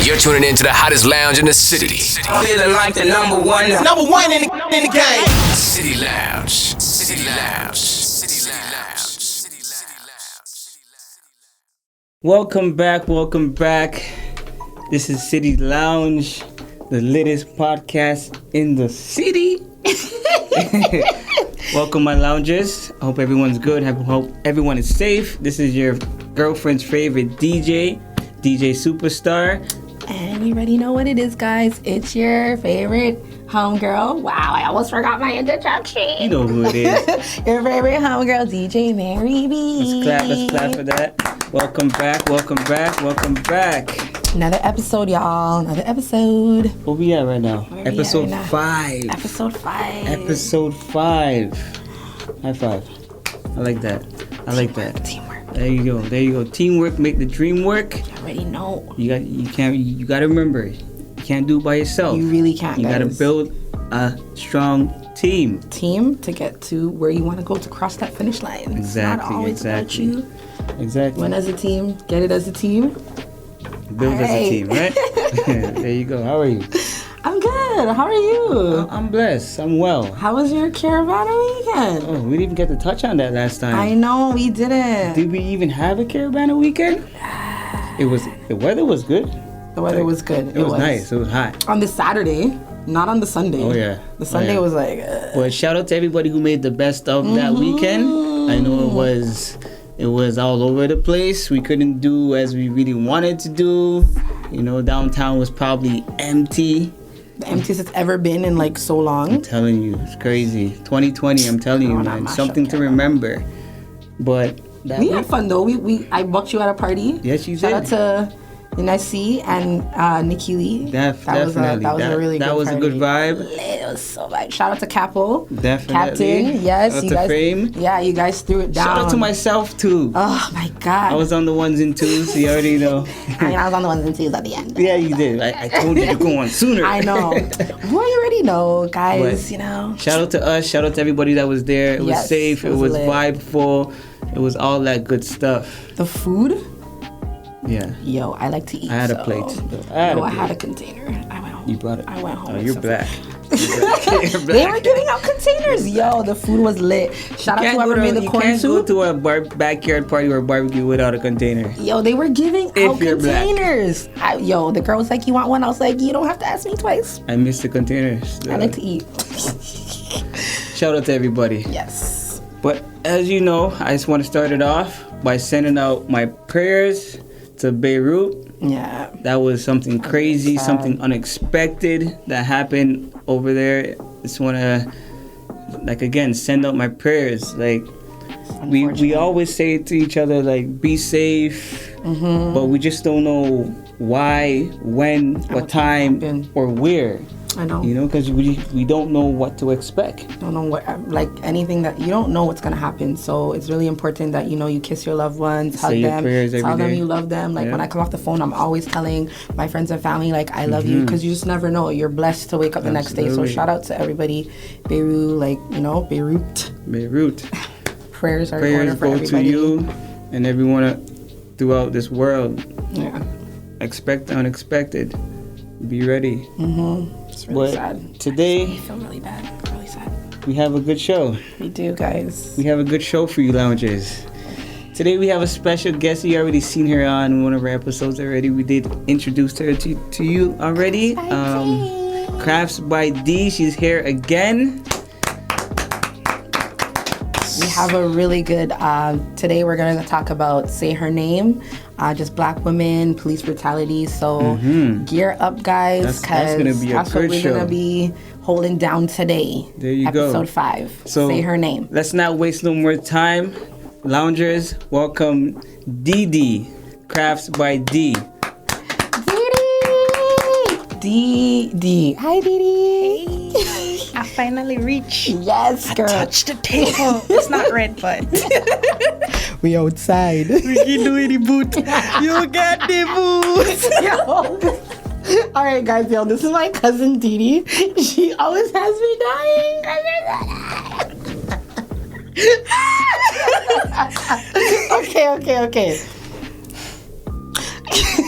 You're tuning into the hottest lounge in the city. Feeling like the number one in the game. City Lounge. City Lounge. City Lounge. City Lounge. Welcome back. This is City Lounge, the latest podcast in the city. Welcome, my loungers. I hope everyone's good. I hope everyone is safe. This is your girlfriend's favorite DJ Superstar. And you already know what it is, guys. It's your favorite homegirl. Wow, I almost forgot my introduction. You know who it is. Your favorite homegirl, DJ Mary B. Let's clap for that. Welcome back. Another episode, y'all. Another episode. Where we at right now? Episode 5. Episode 5. Episode 5. High five. I like that. Teamwork. There you go. Teamwork make the dream work. You already know. You gotta remember, you can't do it by yourself. You really can't, You gotta guys. build a strong team. Team to get to where you want to go to cross that finish line. It's not always about you. Exactly. Win as a team, get it as a team. Build as a Alright. team, right? There you go. How are you? I'm good. How are you? I'm blessed. I'm well. How was your Caravana weekend? Oh, we didn't even get to touch on that last time. I know, we didn't. Did we even have a Caravana weekend? The weather was good. The weather was good. It was nice. It was hot. On the Saturday, not on the Sunday. Oh, yeah. The Sunday was like... But shout out to everybody who made the best of that weekend. I know it was all over the place. We couldn't do as we really wanted to do. You know, downtown was probably empty. the emptiest it's ever been in like so long. I'm telling you, it's crazy. 2020, I'm telling you, man. Something to remember. But we had fun though. I booked you at a party. Yes, you Shout did. out to Nessie and Nikki Lee. Definitely. That was a really good That was a good vibe. It was so like. Shout out to Capo. Definitely. Captain. Yes, Shout out you to guys. Fame. Yeah, you guys threw it down. Shout out to myself too. Oh my God. I was on the ones and twos. You already know. I was on the ones and twos at the end. Yeah, you did. I told you to go on sooner. I know. Well, you already know, guys. But you know. Shout out to us. Shout out to everybody that was there. It was Yes, safe. it It was was lit. vibeful. It was all that good stuff. The food. Yeah. Yo, I like to eat. I had a so- plate. I had a container. I went home. You brought it. I went home. Oh, with you're some- black. They were giving out containers. Yo, the food was lit. Shout out to whoever made the You corn can't soup. go to a backyard party or barbecue without a container. Yo, they were giving out you're black. containers. The girl was like, "You want one?" I was like, "You don't have to ask me twice." I miss the containers. I like to eat. Shout out to everybody. Yes. But as you know, I just want to start it off by sending out my prayers to Beirut. Yeah. That was something crazy, sad. something unexpected that happened over there. Just want to, again, send out my prayers. We always say to each other, be safe, but we just don't know why, when, what time, happen. or where. I know. Because we don't know what to expect. Don't know what, anything that you don't know what's gonna happen. So it's really important that you kiss your loved ones, hug Say your them, prayers every tell them day. you love them. Yeah. When I come off the phone, I'm always telling my friends and family I love you, because you just never know. You're blessed to wake up the next day. So Absolutely. shout out to everybody, Beirut, Beirut. Prayers are in order Prayers for go everybody. to you and everyone throughout this world. Yeah, Expect the unexpected. Be ready. it's really But sad. today I feel really bad, really sad. we have a good show. We do, guys. We have a good show for you loungers. Today we have a special guest. You already seen her on one of our episodes already. We did introduce her to you already. Crafts by D. She's here again. We have a really good, today we're going to talk about Say Her Name, just black women, police brutality. So gear up, guys, That's gonna because be a that's what good we're show. going to be holding down today. There you go. Episode 5, So Say Her Name. Let's not waste no more time. Loungers, welcome DD. Crafts by D. Dee. Hi, Dee. I finally reached. Yes, girl. Touch the table. It's not red, but We outside. We can do any boot. You got the boot. All right, guys, this is my cousin Dee. She always has me dying. Okay.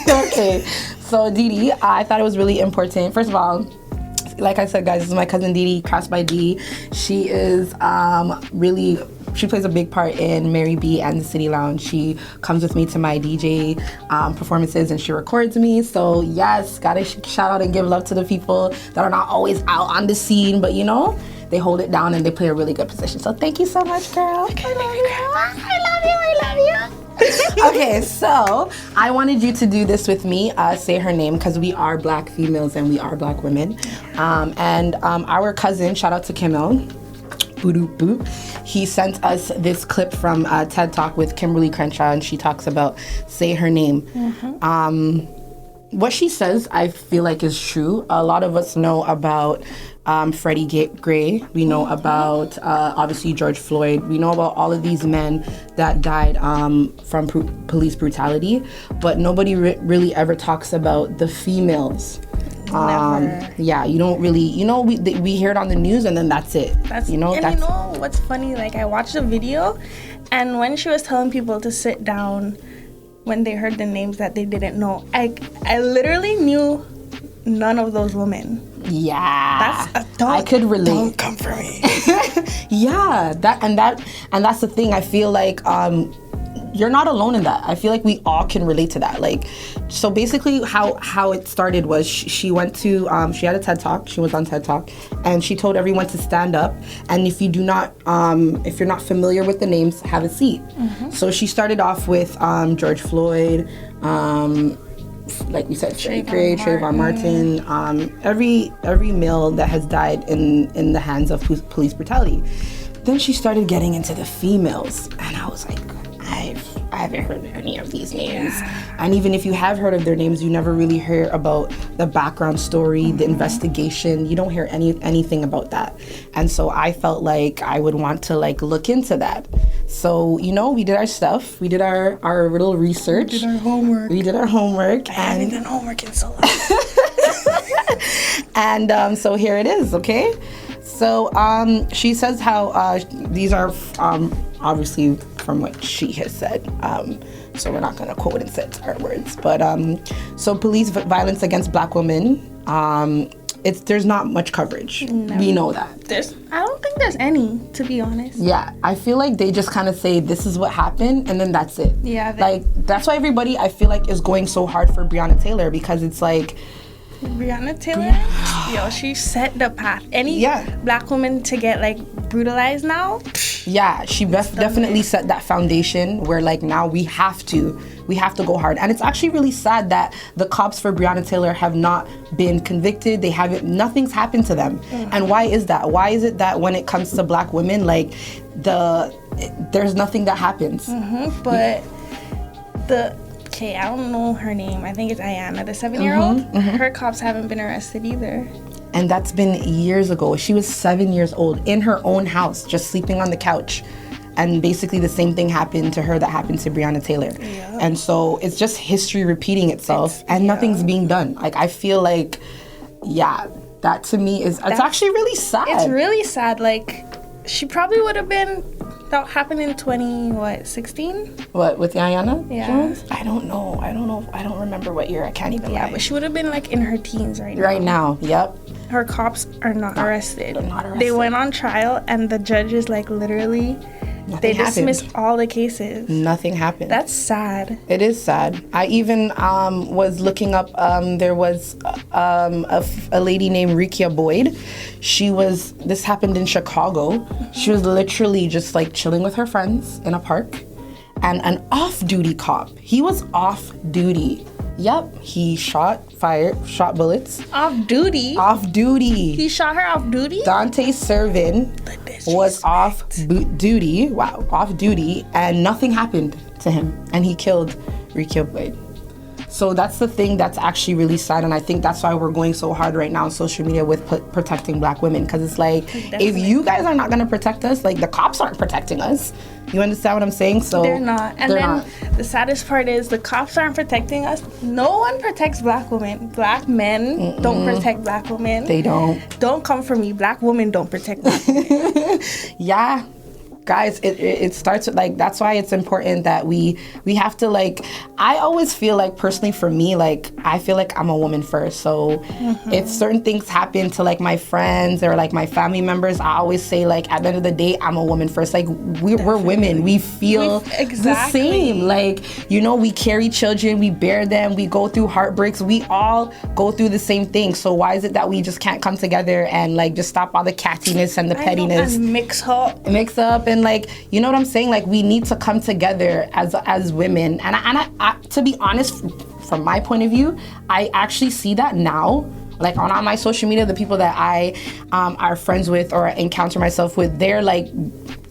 Okay. So Dee, I thought it was really important. First of all, like I said, guys, this is my cousin Dee, Cross by Dee. She is she plays a big part in Mary B and the City Lounge. She comes with me to my DJ performances and she records me. So yes, gotta shout out and give love to the people that are not always out on the scene, but they hold it down and they play a really good position. So thank you so much, girl. I love you. Okay, so I wanted you to do this with me, say her name, because we are Black females and we are Black women. And our cousin, shout out to Kimmel, boop, he sent us this clip from TED Talk with Kimberly Crenshaw, and she talks about say her name. What she says, I feel like is true. A lot of us know about Freddie Gray. We know about, obviously, George Floyd. We know about all of these men that died from police brutality, but nobody really ever talks about the females. Never. Yeah, you don't really, we hear it on the news and then that's it. You know what's funny? Like, I watched a video, and when she was telling people to sit down when they heard the names that they didn't know, I literally knew none of those women. Yeah, I could relate. Don't come for me. Yeah, that's the thing. I feel like you're not alone in that. I feel like we all can relate to that. Like, so basically, how it started was she went to she had a TED Talk. She was on TED Talk, and she told everyone to stand up. And if you're not familiar with the names, have a seat. So she started off with George Floyd. Like we said, Freddie Gray, Trayvon Martin, every male that has died in the hands of police brutality. Then she started getting into the females, and I was like, I haven't heard of any of these names. And even if you have heard of their names, you never really hear about the background story, the investigation. You don't hear anything about that. And so I felt like I would want to look into that. So, we did our stuff. We did our little research. We did our homework. I haven't done homework in so long. And so here it is, okay? So she says how these are obviously from what she has said. So we're not going to quote and say it's our words. But so police violence against Black women, there's not much coverage. No. We know that. I don't think there's any, to be honest. Yeah, I feel like they just kind of say this is what happened and then that's it. Yeah. That's why everybody, I feel like, is going so hard for Breonna Taylor, because it's like, Breonna Taylor, yo, she set the path. Any Black woman to get brutalized now? Yeah, she definitely set that foundation where now we have to go hard. And it's actually really sad that the cops for Breonna Taylor have not been convicted. Nothing's happened to them. And why is that? Why is it that when it comes to Black women, there's nothing that happens? But I don't know her name. I think it's Ayanna, the 7-year-old. Her cops haven't been arrested either. And that's been years ago. She was 7 years old in her own house, just sleeping on the couch. And basically the same thing happened to her that happened to Breonna Taylor. Yeah. And so it's just history repeating itself and nothing's being done. I feel like, that to me it's actually really sad. It's really sad. She probably would have been, that happened in 2016? What, with Ayanna? Yeah. Jones? I don't know. I don't remember what year. I can't even lie. Yeah, but she would have been in her teens right now. Right now, yep. Her cops are not arrested. They're not arrested. They went on trial and the judges literally, they dismissed all the cases. Nothing happened. That's sad. It is sad. I even was looking up, there was a lady named Rekia Boyd. This happened in Chicago. She was literally just chilling with her friends in a park. And an off-duty cop, he was off-duty. Yep, he shot bullets. Off duty? He shot her off duty? Dante Servin was off duty. Wow, off duty, and nothing happened to him. And he killed Rekia Boyd. So that's the thing that's actually really sad, and I think that's why we're going so hard right now on social media with protecting Black women, because it's if you guys are not going to protect us, the cops aren't protecting us. You understand what I'm saying? So they're not. And then the saddest part is the cops aren't protecting us. No one protects Black women. Black men don't protect Black women. They don't. Don't come for me. Black women don't protect Black women. Yeah. guys, it starts with like, that's why it's important that we have to like, I always feel like personally for me, like I feel like I'm a woman first. So if certain things happen to like my friends or like my family members, I always say like at the end of the day, I'm a woman first. Like we're women, we feel the same. Like, you know, we carry children, we bear them, we go through heartbreaks, we all go through the same thing. So why is it that we just can't come together and like just stop all the cattiness and the pettiness and mix up and like, you know what I'm saying? Like we need to come together as women. And I to be honest, from my point of view, I actually see that now. Like on my social media, the people that I are friends with or encounter myself with, they're like,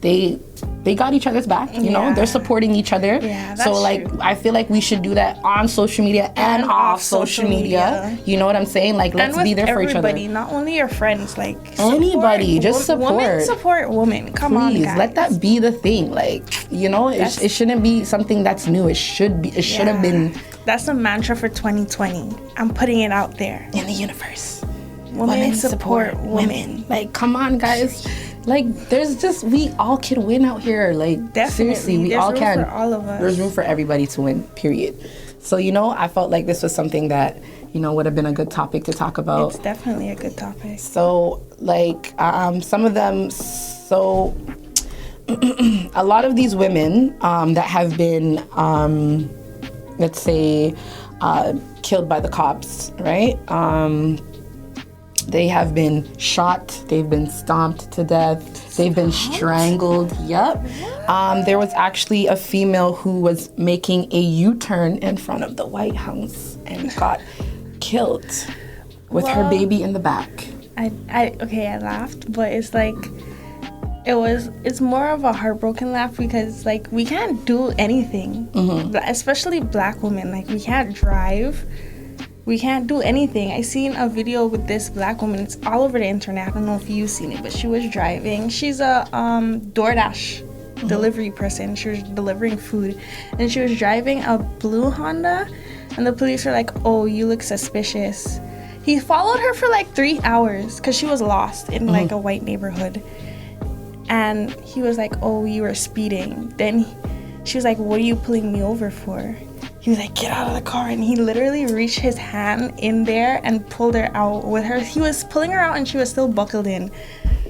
they got each other's back, you know? They're supporting each other. Yeah, that's so like, true. I feel like we should do that on social media and off social media. You know what I'm saying? Like, let's be there for each other. Everybody, not only your friends, like anybody, just support. Women support women. Come on, please, guys. let that be the thing. Like, you know, it shouldn't be something that's new. It should be. It should have been. That's the mantra for 2020. I'm putting it out there in the universe. Women support women. Like, come on, guys. Like, there's just, we all can win out here. Like, definitely. Seriously, we all can. There's room for all of us. There's room for everybody to win, period. So, you know, I felt like this was something that, you know, would have been a good topic to talk about. It's definitely a good topic. So, like, some of them, so, a lot of these women that have been, let's say, killed by the cops, right? They have been shot, they've been stomped to death, they've been strangled. Yep. There was actually a female who was making a U-turn in front of the White House and got killed with her baby in the back. I laughed, but it's like, it's more of a heartbroken laugh because like we can't do anything, especially black women. Like we can't drive. We can't do anything. I seen a video with this black woman. It's all over the internet. I don't know if you've seen it, but she was driving. She's a DoorDash delivery person. She was delivering food. And she was driving a blue Honda. And the police were like, oh, you look suspicious. He followed her for like 3 hours because she was lost in like a white neighborhood. And he was like, oh, you were speeding. Then she was like, what are you pulling me over for? He was like, get out of the car. And he literally reached his hand in there and pulled her out with her. He was pulling her out and she was still buckled in.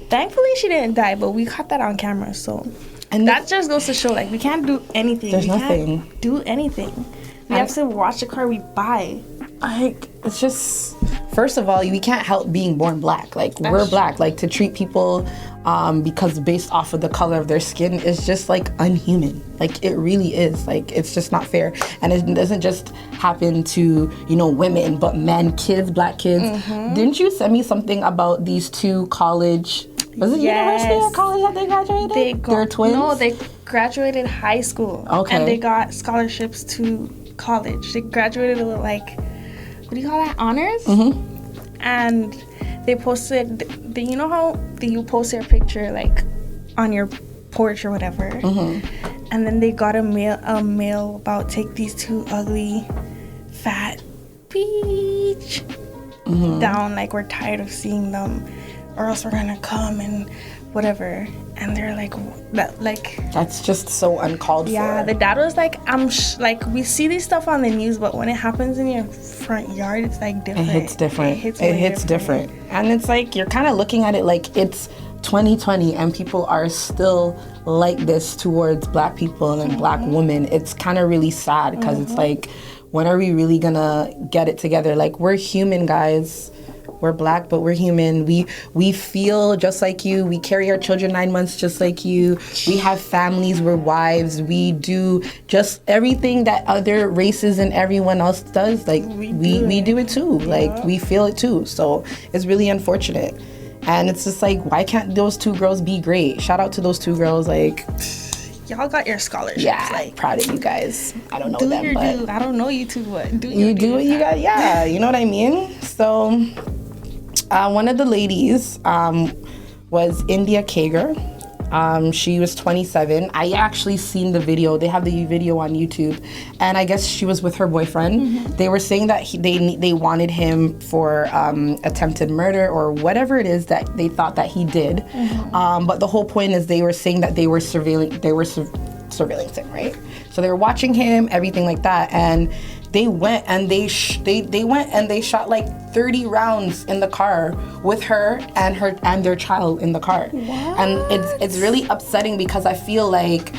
Thankfully, she didn't die, but we caught that on camera. So, and that just goes to show, like, we can't do anything. There's nothing. Can't do anything. We have to watch the car we buy. Like, it's just, first of all, we can't help being born black. Like, we're black. Like, to treat people because based off of the color of their skin is just, like, unhuman. Like, it really is. Like, it's just not fair. And it doesn't just happen to, you know, women, but men, kids, black kids. Didn't you send me something about these two college, was it university or college that they graduated? They're twins? No, they graduated high school. Okay. And they got scholarships to college. They graduated with, like, what do you call that? Honors? And they posted, you know how you post your picture like on your porch or whatever, and then they got a mail about take these two ugly, fat bitch down. Like we're tired of seeing them, or else we're gonna come and whatever. And they're like, that's just so uncalled for. Yeah, the dad was like, like we see these stuff on the news, but when it happens in your front yard, it's like different. It hits different. It hits different. And it's like you're kind of looking at it like it's 2020 and people are still like this towards black people and black women. It's kind of really sad because it's like, when are we really gonna get it together? Like, we're human, guys. We're black, but we're human. We feel just like you. We carry our children 9 months just like you. We have families. We're wives. We do just everything that other races and everyone else does. Like, we do it too. Yeah. Like, we feel it too. So it's really unfortunate. And it's just like, why can't those two girls be great? Shout out to those two girls. Like, y'all got your scholarships. Yeah, like, proud of you guys. I don't know them, but I don't know you two, but do what you got. Yeah, you know what I mean. So. One of the ladies was India Kager. She was 27. I actually seen the video. They have the video on YouTube, and I guess she was with her boyfriend. They were saying that they wanted him for attempted murder or whatever it is that they thought that he did. But the whole point is they were saying that they were surveilling him, right? So they were watching him, everything like that, and they went and they shot like 30 rounds in the car with her and their child in the car. What? And it's really upsetting because I feel like,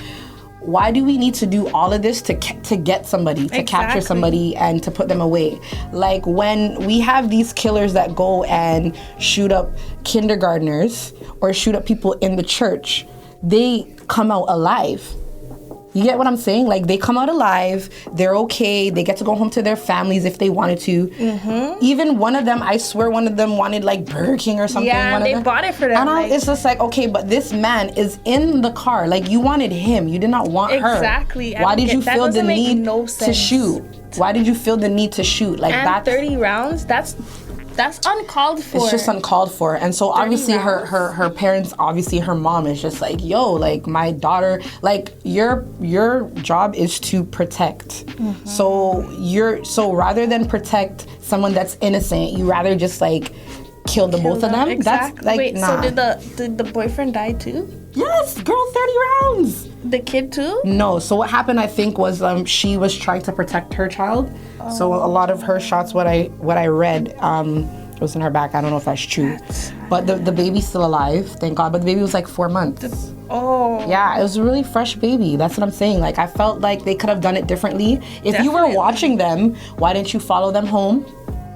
why do we need to do all of this to get somebody, to capture somebody and to put them away? Like when we have these killers that go and shoot up kindergartners or shoot up people in the church, they come out alive. You get what I'm saying? Like, they come out alive, they're okay, they get to go home to their families if they wanted to. Even one of them, I swear one of them wanted like Burger King or something. Yeah, they bought it for them. And it's just like, okay, but this man is in the car. Like, you wanted him, you did not want her. Exactly. Why did you feel the need to shoot? Why did you feel the need to shoot? Like, and that's 30 rounds, that's uncalled for. It's just uncalled for. And so obviously her parents, obviously her mom is just like, yo, like my daughter, like your job is to protect. So rather than protect someone that's innocent, you rather just like kill the both of them. Exactly. That's like, wait, nah. So did the boyfriend die too? Yes, girl, 30 rounds. The kid too? No, so what happened, I think, was she was trying to protect her child. So a lot of her shots, what I read, was in her back. I don't know if that's true. But the baby's still alive, thank God. But the baby was like 4 months. Yeah, it was a really fresh baby. That's what I'm saying. Like, I felt like they could have done it differently. If you were watching them, why didn't you follow them home?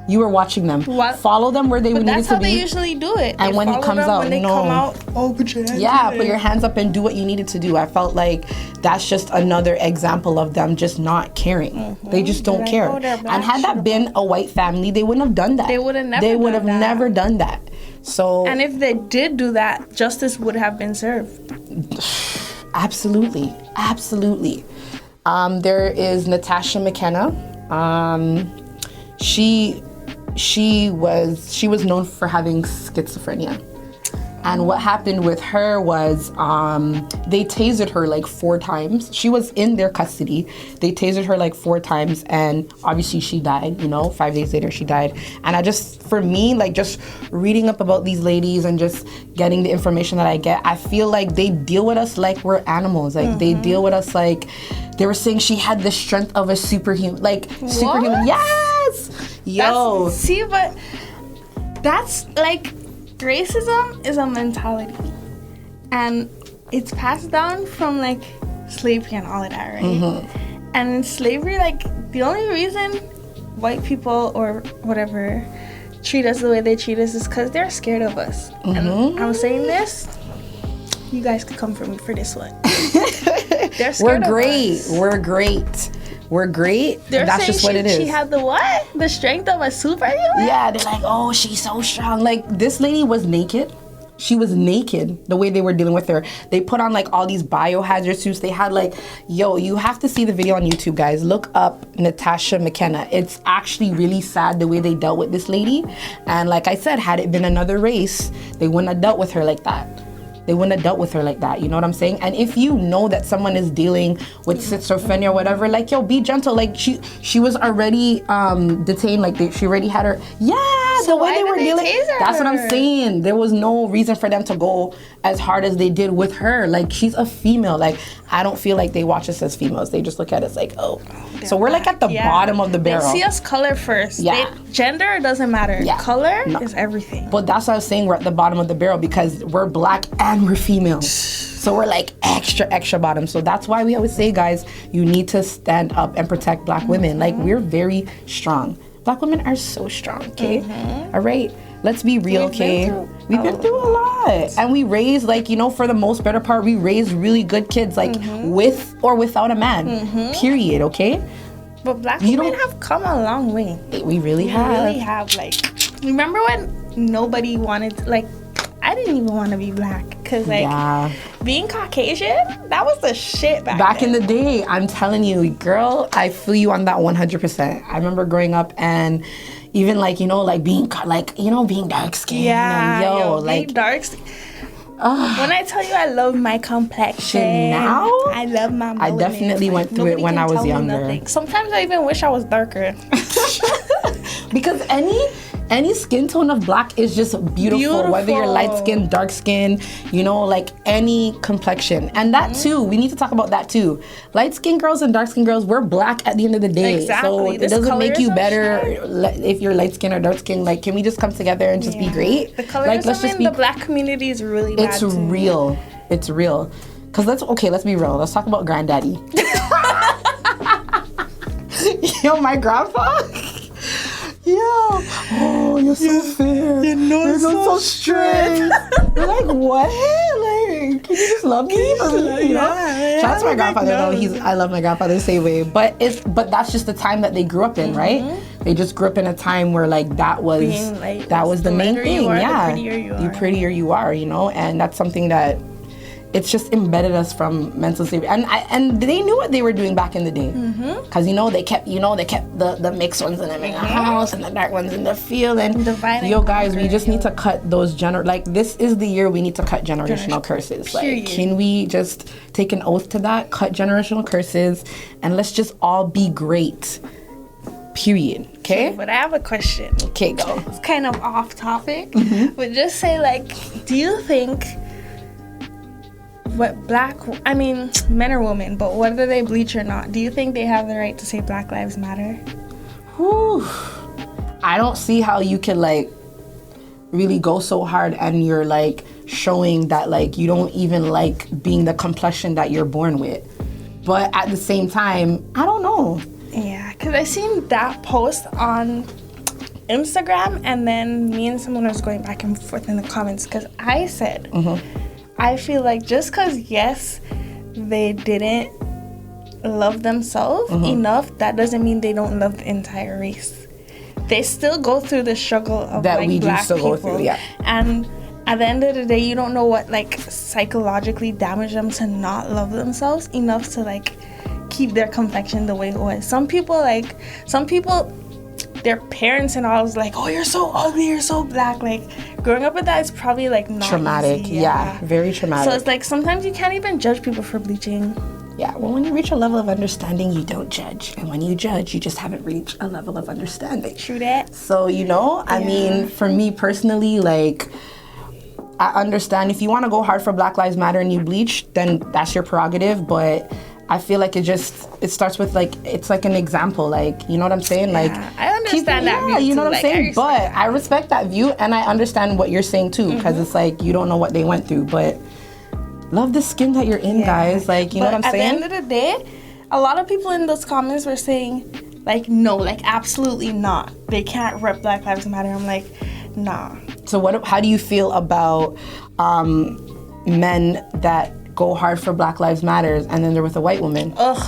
You were watching them. Follow them where they needed to be. That's how they usually do it. And when he comes out, when they come out, put your hands up. Put your hands up and do what you needed to do. I felt like that's just another example of them just not caring. They just don't care. And had that been a white family, they wouldn't have done that. They would have never done that. So. And if they did do that, justice would have been served. Absolutely. There is Natasha McKenna. She was known for having schizophrenia. And what happened with her was they tasered her like 4 times. She was in their custody. They tasered her like 4 times, and obviously she died, 5 days later she died. And for me, like just reading up about these ladies and just getting the information that I get, I feel like they deal with us like we're animals. Like they deal with us like, they were saying she had the strength of a superhuman. Superhuman. Yes! Yo. But that's like, racism is a mentality, and it's passed down from like slavery and all of that, right? And in slavery, like the only reason white people or whatever treat us the way they treat us is because they're scared of us. And I'm saying this, you guys could come for me for this one. They're scared of us. We're great. They're that's saying just what it is. She had the what? The strength of a superhuman? Yeah, they're like, oh, she's so strong. Like, this lady was naked. She was naked, the way they were dealing with her. They put on like all these biohazard suits. They had like, you have to see the video on YouTube, guys. Look up Natasha McKenna. It's actually really sad the way they dealt with this lady. And like I said, had it been another race, they wouldn't have dealt with her like that. You know what I'm saying? And if you know that someone is dealing with schizophrenia or whatever, like, be gentle. Like, she was already detained. Like, she already had her. Yeah, so the way they were dealing. That's what I'm saying. There was no reason for them to go as hard as they did with her. Like, she's a female. Like, I don't feel like they watch us as females. They just look at us like, oh. So we're like at the bottom of the barrel. They see us color first. Yeah. Gender doesn't matter. Yeah. Color is everything. But that's what I was saying. We're at the bottom of the barrel because we're black and we're female. So we're like extra bottom. So that's why we always say, guys, you need to stand up and protect black women. Like, we're very strong. Black women are so strong, okay? All right? Let's be real, okay? We've been through a lot. And we raised, like, for the most better part, we raised really good kids, like, with or without a man. Period, okay? But black women have come a long way. We really have. We really have, like, remember when nobody wanted, like, I didn't even want to be black. Because, like, being Caucasian, that was the shit back in the day. I'm telling you, girl, I feel you on that 100%. I remember growing up and even, like, like being, like, being dark skinned. Yeah, and, like, being dark skinned. When I tell you I love my complexion, now? I love my I melanin. definitely went through it Nobody when can I was tell me younger. nothing. Sometimes I even wish I was darker. Because any skin tone of black is just beautiful. Whether you're light skin, dark skin, you know, like any complexion. And that too, we need to talk about that too. Light skin girls and dark skin girls, we're black at the end of the day. Exactly. So it doesn't make you better if you're light skin or dark skin. Like, can we just come together and just be great? The colorism like, let's just in the black community is really bad. It's real. It's real. Cause let's be real. Let's talk about granddaddy. Yo, my grandpa. Yo, oh, you're so fair. You're so straight. You're like, what? Like, can you just love me? You know? Shout out to my grandfather though. I love my grandfather the same way. But that's just the time that they grew up in, right? They just grew up in a time where like that was the main thing. Yeah, the prettier you are, you know, and that's something that it's just embedded us from mental slavery, and they knew what they were doing back in the day, because they kept the mixed ones in the house and the dark ones in the field, and yo guys, we just need to cut those this is the year we need to cut generational curses. Like, can we just take an oath to that? Cut generational curses, and let's just all be great. Period. Okay. But I have a question. Okay, go. It's kind of off topic, but just say do you think men or women, but whether they bleach or not, do you think they have the right to say Black Lives Matter? Whew. I don't see how you can really go so hard and you're showing that you don't even like being the complexion that you're born with. But at the same time, I don't know. Yeah, because I seen that post on Instagram, and then me and someone was going back and forth in the comments, because I said, I feel like just because, yes, they didn't love themselves enough, that doesn't mean they don't love the entire race. They still go through the struggle of that we black do still people. go through, yeah. And at the end of the day, you don't know what psychologically damaged them to not love themselves enough to keep their complexion the way it was. Some people, their parents and all was like, oh, you're so ugly, you're so black. Growing up with that is probably not traumatic. Easy, yeah, very traumatic. So it's sometimes you can't even judge people for bleaching. Yeah, well, when you reach a level of understanding, you don't judge. And when you judge, you just haven't reached a level of understanding. True that. So, I mean, for me personally, I understand if you want to go hard for Black Lives Matter and you bleach, then that's your prerogative. But I feel like it starts with it's an example, you know what I'm saying? I understand that view you know what I'm saying? But I respect that view, and I understand what you're saying too, because it's you don't know what they went through, but love the skin that you're in, guys. You know what I'm saying? At the end of the day, a lot of people in those comments were saying no, absolutely not. They can't rep Black Lives Matter. I'm like, nah. So how do you feel about men that go hard for Black Lives Matters and then they're with a white woman? Ugh.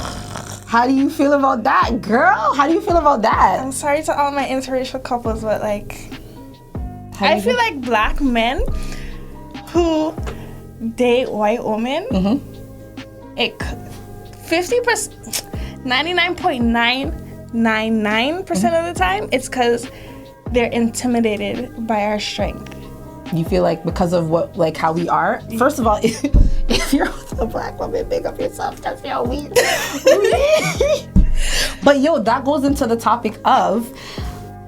How do you feel about that, girl? How do you feel about that? I'm sorry to all my interracial couples, but I feel like black men who date white women, 99.999% of the time, it's because they're intimidated by our strength. You feel because of what, how we are? First of all, if you're with a black woman, big up yourself, because you're weak. But that goes into the topic of,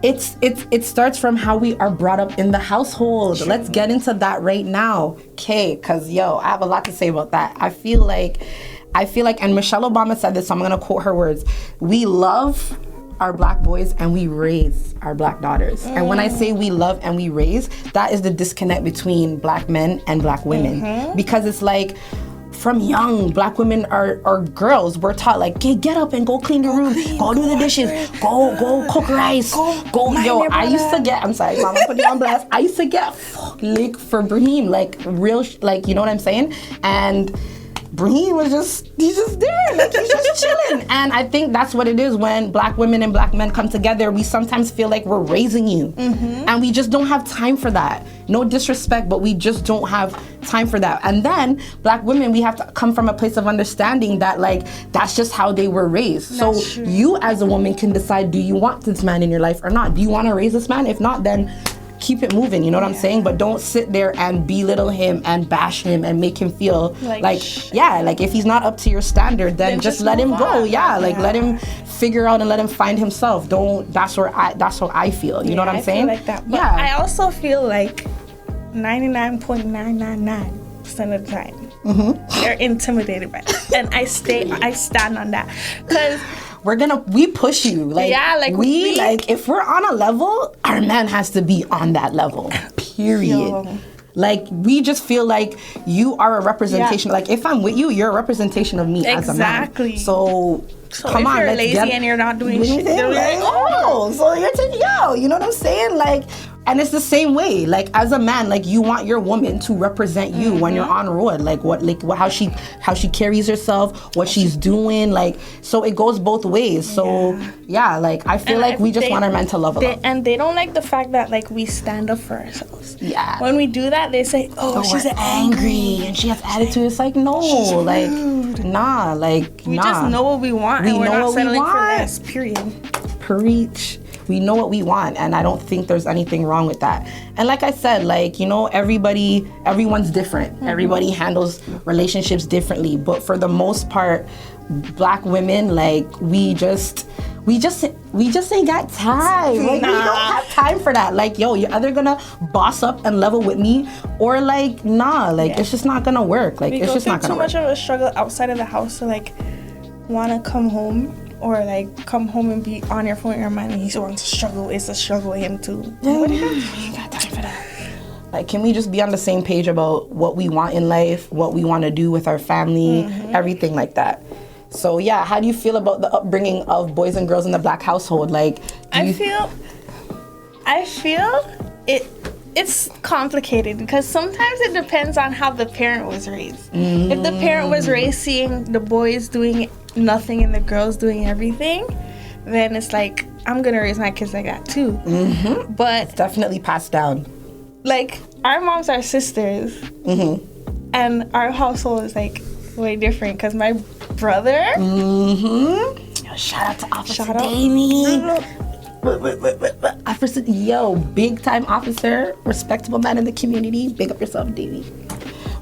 it starts from how we are brought up in the household. True. Let's get into that right now, okay? Because I have a lot to say about that. I feel like, and Michelle Obama said this, so I'm gonna quote her words. We love our black boys and we raise our black daughters. And when I say we love and we raise, that is the disconnect between black men and black women. Because it's from young, black women are girls, we're taught hey, get up and go clean the room, go do the dishes, go cook rice, go. I used to get, I'm sorry, mama, put you on blast. I used to get lick for Brahim, real, you know what I'm saying? And Brahim was he's just there, he's just chilling. And I think that's what it is when black women and black men come together. We sometimes feel like we're raising you. And we just don't have time for that. No disrespect, but we just don't have time for that. And then black women, we have to come from a place of understanding that that's just how they were raised. That's so true. You as a woman can decide, do you want this man in your life or not? Do you want to raise this man? If not, then keep it moving, you know what I'm saying? But don't sit there and belittle him and bash him and make him feel like if he's not up to your standard, then just let him go. Let him figure out and let him find himself. That's how I feel, you know what I'm saying? I feel like that. But I also feel like 99.999% of the time they're intimidated by it. And I stand on that, because we push you, if we're on a level, our man has to be on that level, period. Like, we just feel like you are a representation. Like, if I'm with you, you're a representation of me as a man. So come on, if you're lazy and you're not doing shit, so you're you know what I'm saying? Like, and it's the same way. Like, as a man, like, you want your woman to represent you when you're on road. Like, how she carries herself, what she's doing. Like, so it goes both ways. So like, I feel like we just want our men to love us. And they don't like the fact that, like, we stand up for ourselves. Yeah. When we do that, they say, she's angry and she has attitude. It's like, no, like, nah, like, we just know what we want, and we're not settling for less. Period. Preach. We know what we want, and I don't think there's anything wrong with that. And like I said, like, you know, everyone's different. Everybody handles relationships differently, but for the most part, Black women, like, we just ain't got time. Like, we don't have time for that. Like, yo, you're either gonna boss up and level with me, or like, nah, like, it's just not gonna work. Like, it's just not gonna work. We go through too much of a struggle outside of the house to, like, wanna come home. Or, like, come home and be on your phone with your man, and he wants to struggle. It's a struggle with him too. What do you got time for that? Like, can we just be on the same page about what we want in life, what we want to do with our family, everything like that? So yeah, how do you feel about the upbringing of boys and girls in the Black household? Like, I feel it's complicated, because sometimes it depends on how the parent was raised. If the parent was raised seeing the boys doing nothing and the girls doing everything, then it's like, I'm gonna raise my kids like that too. But it's definitely passed down. Like, our moms are sisters, and our household is like way different, because my brother, Yo, shout out to Officer Damie. Officer, big time officer, respectable man in the community. Big up yourself, Damie.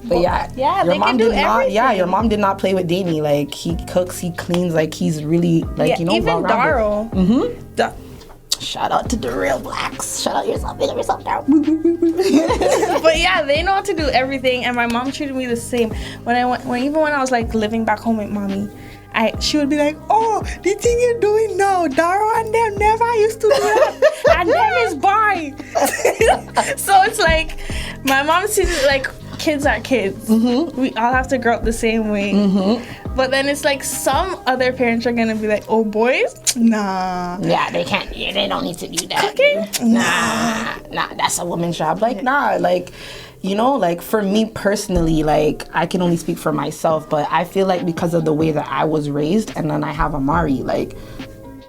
But your mom did not. Yeah, your mom did not play with Damie. Like, he cooks, he cleans. Like, he's really, like, you know, even Darryl. Shout out to the real Blacks. Shout out yourself. Big up yourself, Darryl. But yeah, they know how to do everything, and my mom treated me the same. When I was like living back home with mommy, she would be like, oh, the thing you're doing now, Darryl and them never used to do that, and them is by. So it's like, my mom sees it like, kids are kids. We all have to grow up the same way. But then it's like, some other parents are gonna be like, oh, boys? Nah. Yeah, they can't. Yeah, they don't need to do that. Cooking? Nah, that's a woman's job. Like, nah, like, you know, like, for me personally, like, I can only speak for myself, but I feel like because of the way that I was raised, and then I have Amari, like,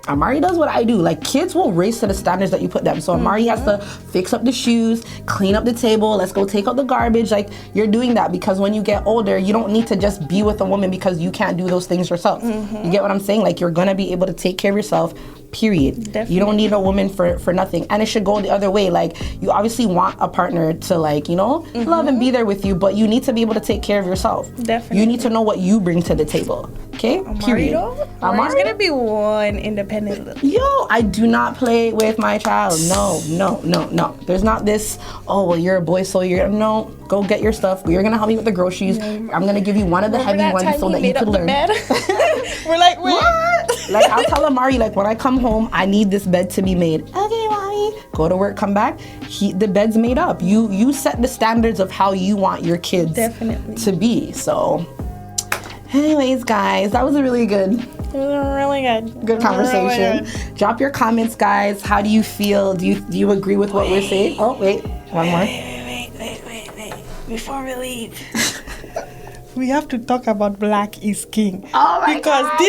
Amari does what I do. Like, kids will race to the standards that you put them. So Amari has to fix up the shoes, clean up the table, let's go take out the garbage. Like, you're doing that because when you get older, you don't need to just be with a woman because you can't do those things yourself. You get what I'm saying? Like, you're gonna be able to take care of yourself, period. Definitely. You don't need a woman for nothing. And it should go the other way. Like, you obviously want a partner to, like, you know, love and be there with you, but you need to be able to take care of yourself. Definitely. You need to know what you bring to the table. Okay? Period. Amari's gonna be one independent. Yo, I do not play with my child. No. There's not this, oh, well, you're a boy, so no, go get your stuff. You're gonna help me with the groceries. I'm gonna give you one of the heavy ones so that you can learn. We're like, what? Like, I'll tell Amari, like, when I come home, I need this bed to be made. Okay, mommy. Go to work, come back. The bed's made up. You set the standards of how you want your kids to be. So, anyways, guys, that was a really good. It was really good conversation. Really good. Drop your comments, guys. How do you feel? Do you agree with what we're saying? Oh, wait. One more. Wait. Before we leave, we have to talk about Black is King. Oh my because God.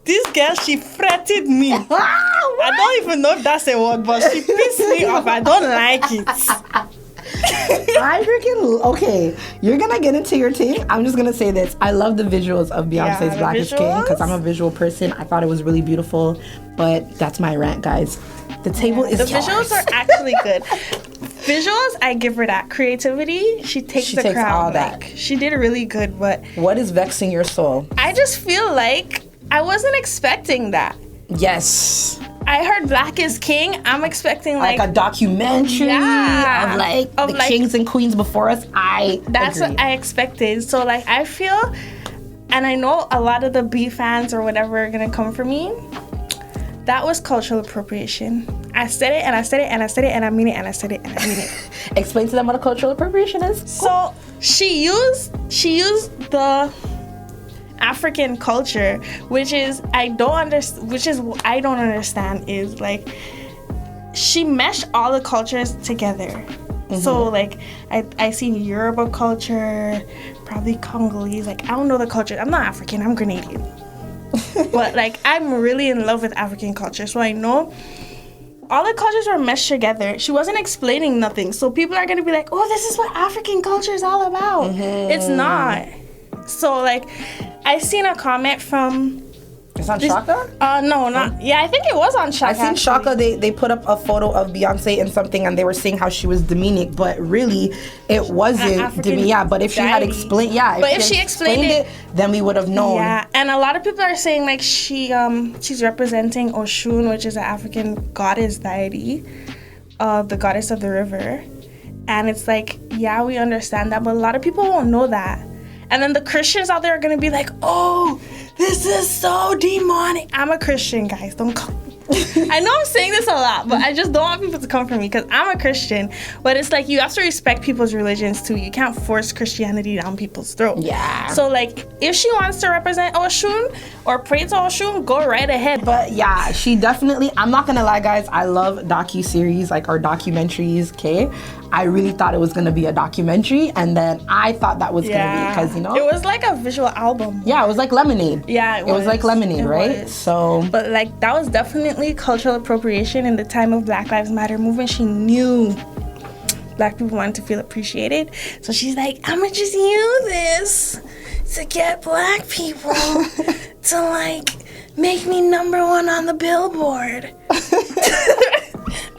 This girl, she fretted me. I don't even know if that's a word, but she pissed me off. I don't like it. Okay, you're gonna get into your thing. I'm just gonna say this. I love the visuals of Beyonce's Black is King because I'm a visual person. I thought it was really beautiful, but that's my rant, guys. The table is The yours. visuals are actually good. Visuals, I give her that. Creativity, she takes the crown. all that. Like, she did really good, but What is vexing your soul? I just feel like I wasn't expecting that. Yes. I heard Black is King. I'm expecting Like a documentary Yeah. of the kings and queens before us. That's agree. what I expected. So like I feel, and I know a lot of the B fans or whatever are gonna come for me. That was cultural appropriation. I said it and I said it and I said it and I mean it and I said it and I mean it. Explain to them what a cultural appropriation is. So she used the African culture, which I don't understand is like she meshed all the cultures together. Mm-hmm. So like I seen Yoruba culture, probably Congolese. Like I don't know the culture. I'm not African. I'm Grenadian. But like I'm really in love with African culture, so I know all the cultures were meshed together. She wasn't explaining nothing, so people are gonna be like, "Oh, this is what African culture is all about." Mm-hmm. It's not. So like, I seen a comment from. It's on Shaka? No, not. Yeah, I think it was on Shaka. I seen Shaka. They put up a photo of Beyonce and something, and they were saying how she was demonic, but really, it wasn't demonic. Yeah, but if she had explained, if she explained it, then we would have known. Yeah, and a lot of people are saying like she's representing Oshun, which is an African goddess deity, the goddess of the river, and it's like, yeah, we understand that, but a lot of people won't know that. And then the Christians out there are gonna be like, oh, this is so demonic. I'm a Christian, guys. Don't come. I know I'm saying this a lot, but I just don't want people to come for me because I'm a Christian. But it's like you have to respect people's religions too. You can't force Christianity down people's throats. Yeah. So like, if she wants to represent Oshun or pray to Oshun, go right ahead. But yeah, she definitely. I'm not gonna lie, guys. I love docu-series, like our documentaries. Okay, I really thought it was gonna be a documentary, and then I thought that was gonna be because it was like a visual album. Yeah, it was like Lemonade. Yeah, it was like Lemonade, right? So, but like that was definitely cultural appropriation in the time of Black Lives Matter movement. She knew Black people wanted to feel appreciated, so she's like, I'm gonna just use this to get Black people to like make me #1 on the Billboard.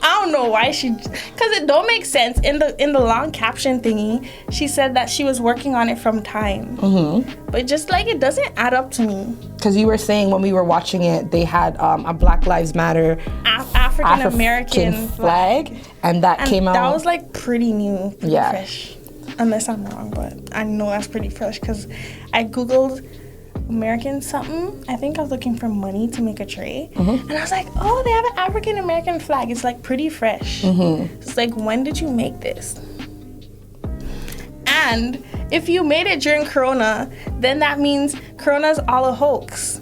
I don't know why because it don't make sense. In the long caption thingy, she said that she was working on it from time. Mm-hmm. But just like it doesn't add up to me. Because you were saying when we were watching it, they had a Black Lives Matter African American flag, and that came out. That was like pretty new, pretty fresh. Unless I'm wrong, but I know that's pretty fresh because I googled American something. I think I was looking for money to make a tray, and I was like, oh, they have an African American flag. It's like pretty fresh. It's like, when did you make this? And if you made it during Corona, then that means Corona's all a hoax.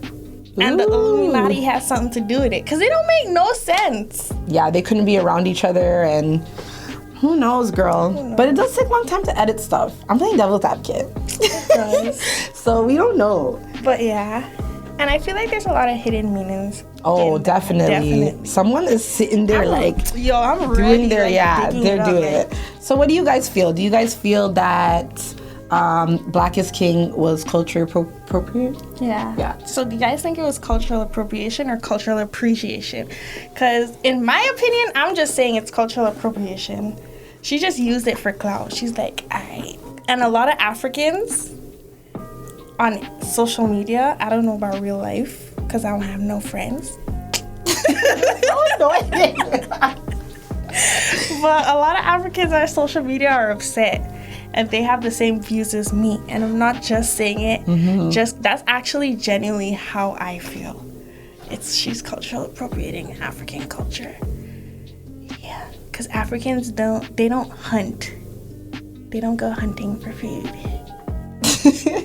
And the Illuminati has something to do with it. Because it don't make no sense. Yeah, they couldn't be around each other, and who knows, girl. Who knows? But it does take a long time to edit stuff. I'm playing devil's advocate. It does. So we don't know. But yeah. And I feel like there's a lot of hidden meanings. Oh, definitely. Someone is sitting there I'm doing their, they're doing it. So what do you guys feel? Do you guys feel that Black is King was culture appropriate? Yeah. So do you guys think it was cultural appropriation or cultural appreciation? Because in my opinion, I'm just saying it's cultural appropriation. She just used it for clout. She's like, alright. And a lot of Africans on social media, I don't know about real life because I don't have no friends. But a lot of Africans on social media are upset and they have the same views as me. And I'm not just saying it, that's actually genuinely how I feel. She's cultural appropriating African culture. Yeah, because Africans don't hunt. They don't go hunting for food.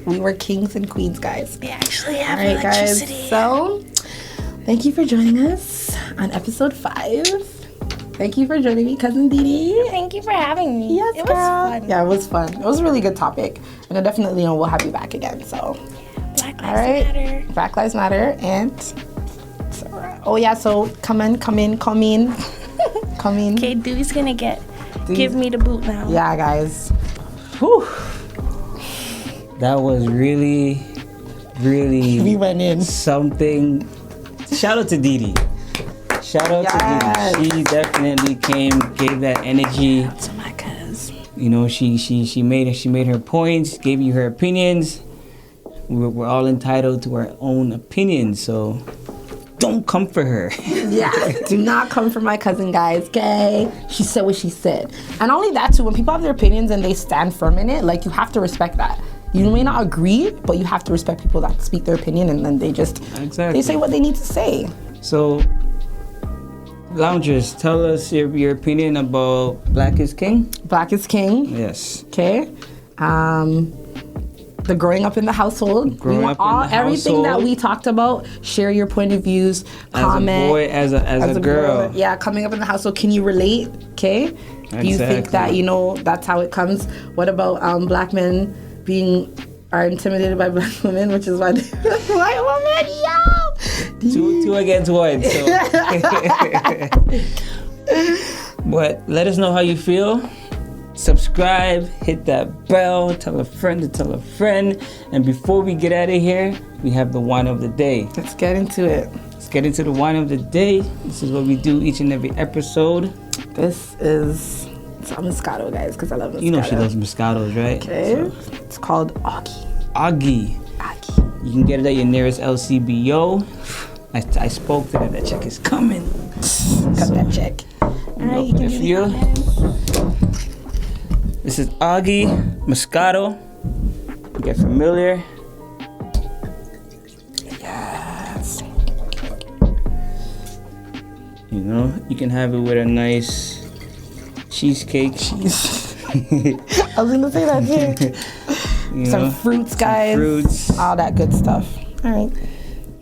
We were kings and queens, guys. They actually have All right, electricity. guys. So, thank you for joining us on episode 5. Thank you for joining me, Cousin Didi. Thank you for having me. Yes, it girl. was fun. Yeah, it was fun. It was a really good topic. And I definitely know we'll have you back again. So, Black Lives Matter. Black Lives Matter. And, so come in. Okay, Dewey's gonna give me the boot now. Yeah, guys. Whew. That was really, really we went in something. Shout out to Didi. Shout out to Didi. She definitely gave that energy. To my cuz. You know, she made her points, gave you her opinions. We're all entitled to our own opinions, so don't come for her. Yeah, do not come for my cousin, guys. Okay, she said what she said, and not only that too. When people have their opinions and they stand firm in it, like you have to respect that. You may not agree, but you have to respect people that speak their opinion and then they just they say what they need to say. So, loungers, tell us your opinion about Black is King. Black is King. Yes. Okay. The growing up in the household. Everything that we talked about. Share your point of views. Comment. As a boy, as a girl. Yeah, coming up in the household. Can you relate? Okay. Exactly. Do you think that that's how it comes? What about black men are intimidated by black women, which is why they white women, yo. Two against one. So. But let us know how you feel. Subscribe, hit that bell, tell a friend to tell a friend. And before we get out of here, we have the wine of the day. Let's get into it. Let's get into the wine of the day. This is what we do each and every episode. This is some Moscato, guys, because I love Moscato. You know she loves Moscatos, right? Okay. So. It's called Augie. Augie. You can get it at your nearest LCBO. I spoke to them. That check is coming. Cut that check. All right, you can feel. This is Augie Moscato. Get familiar. Yes. You know, you can have it with a nice cheesecake. I was gonna say that too. Some fruits, guys. Some fruits. All that good stuff. All right.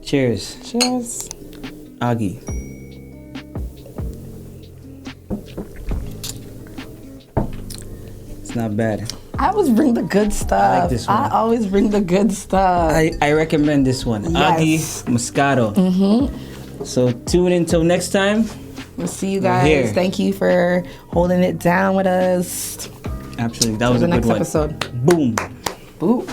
Cheers. Cheers. Augie. It's not bad. I always bring the good stuff. I like this one. I always bring the good stuff. I recommend this one. Yes. Augie Moscato. Mm-hmm. So tune in till next time. We'll see you guys. Thank you for holding it down with us. Absolutely. That was a good one. Next episode. Boom. Boom.